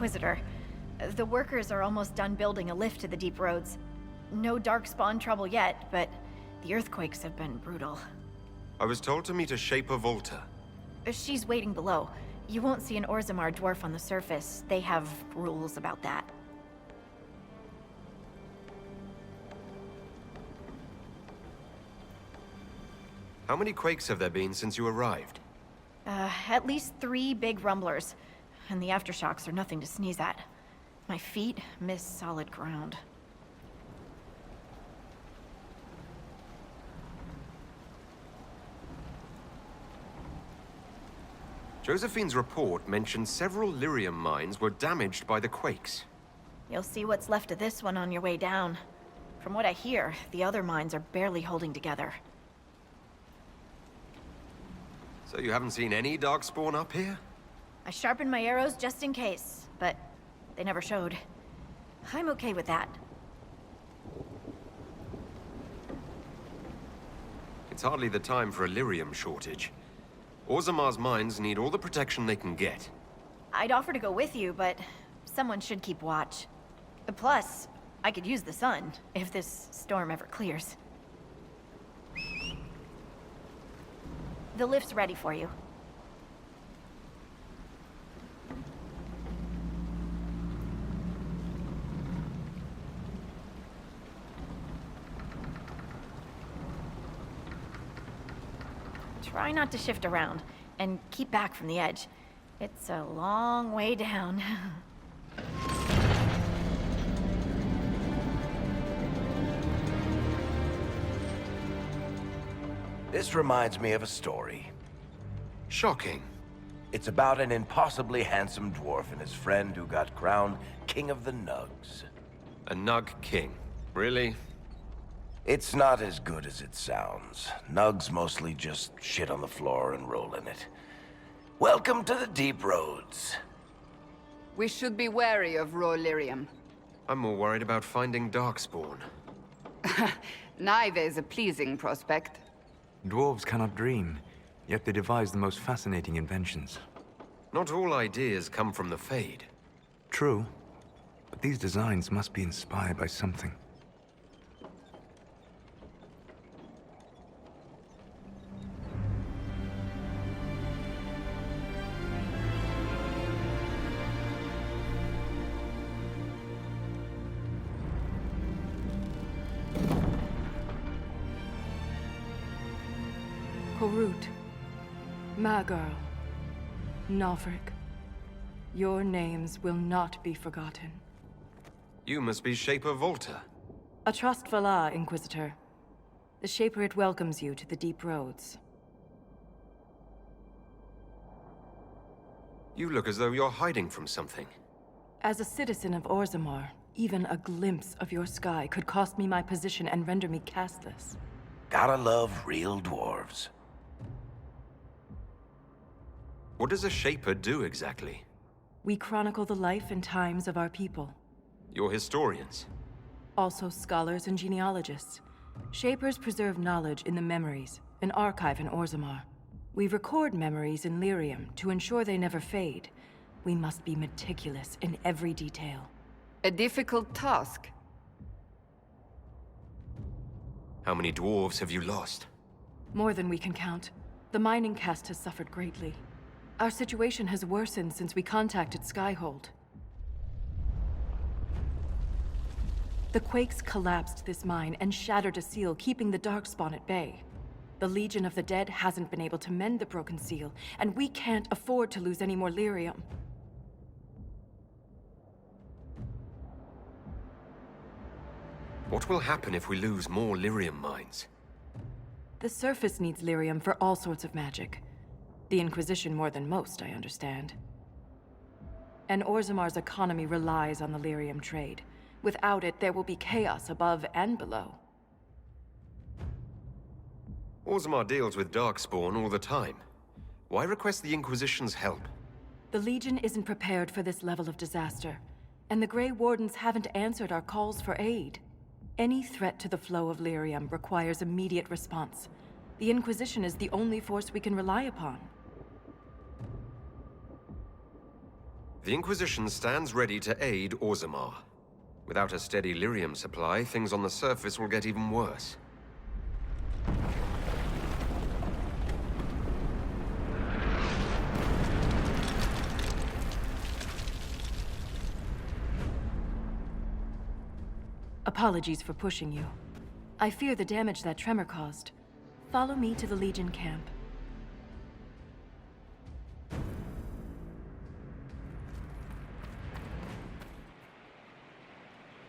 Inquisitor. The workers are almost done building a lift to the deep roads. No darkspawn trouble yet, but the earthquakes have been brutal. I was told to meet a Shaper Volta. She's waiting below. You won't see an Orzammar dwarf on the surface. They have rules about that. How many quakes have there been since you arrived? At least 3 big rumblers. And the aftershocks are nothing to sneeze at. My feet miss solid ground. Josephine's report mentioned several lyrium mines were damaged by the quakes. You'll see what's left of this one on your way down. From what I hear, the other mines are barely holding together. So you haven't seen any darkspawn up here? I sharpened my arrows just in case, but they never showed. I'm okay with that. It's hardly the time for a lyrium shortage. Orzammar's mines need all the protection they can get. I'd offer to go with you, but someone should keep watch. Plus, I could use the sun, if this storm ever clears. The lift's ready for you. Try not to shift around, and keep back from the edge. It's a long way down. This reminds me of a story. Shocking. It's about an impossibly handsome dwarf and his friend who got crowned King of the Nugs. A Nug King. Really? It's not as good as it sounds. Nugs mostly just shit on the floor and roll in it. Welcome to the deep roads. We should be wary of raw lyrium. I'm more worried about finding darkspawn. Neither is a pleasing prospect. Dwarves cannot dream, yet they devise the most fascinating inventions. Not all ideas come from the Fade. True, but these designs must be inspired by something. Korut, Magirl, Nalfric, your names will not be forgotten. You must be Shaper Volta. A trustful Inquisitor. The Shaper it welcomes you to the deep roads. You look as though you're hiding from something. As a citizen of Orzammar, even a glimpse of your sky could cost me my position and render me castless. Gotta love real dwarves. What does a Shaper do exactly? We chronicle the life and times of our people. You're historians. Also scholars and genealogists. Shapers preserve knowledge in the memories, an archive in Orzammar. We record memories in lyrium to ensure they never fade. We must be meticulous in every detail. A difficult task. How many dwarves have you lost? More than we can count. The mining caste has suffered greatly. Our situation has worsened since we contacted Skyhold. The quakes collapsed this mine and shattered a seal, keeping the Darkspawn at bay. The Legion of the Dead hasn't been able to mend the broken seal, and we can't afford to lose any more lyrium. What will happen if we lose more lyrium mines? The surface needs lyrium for all sorts of magic. The Inquisition more than most, I understand. And Orzammar's economy relies on the lyrium trade. Without it, there will be chaos above and below. Orzammar deals with Darkspawn all the time. Why request the Inquisition's help? The Legion isn't prepared for this level of disaster, and the Grey Wardens haven't answered our calls for aid. Any threat to the flow of lyrium requires immediate response. The Inquisition is the only force we can rely upon. The Inquisition stands ready to aid Orzammar. Without a steady lyrium supply, things on the surface will get even worse. Apologies for pushing you. I fear the damage that tremor caused. Follow me to the Legion camp.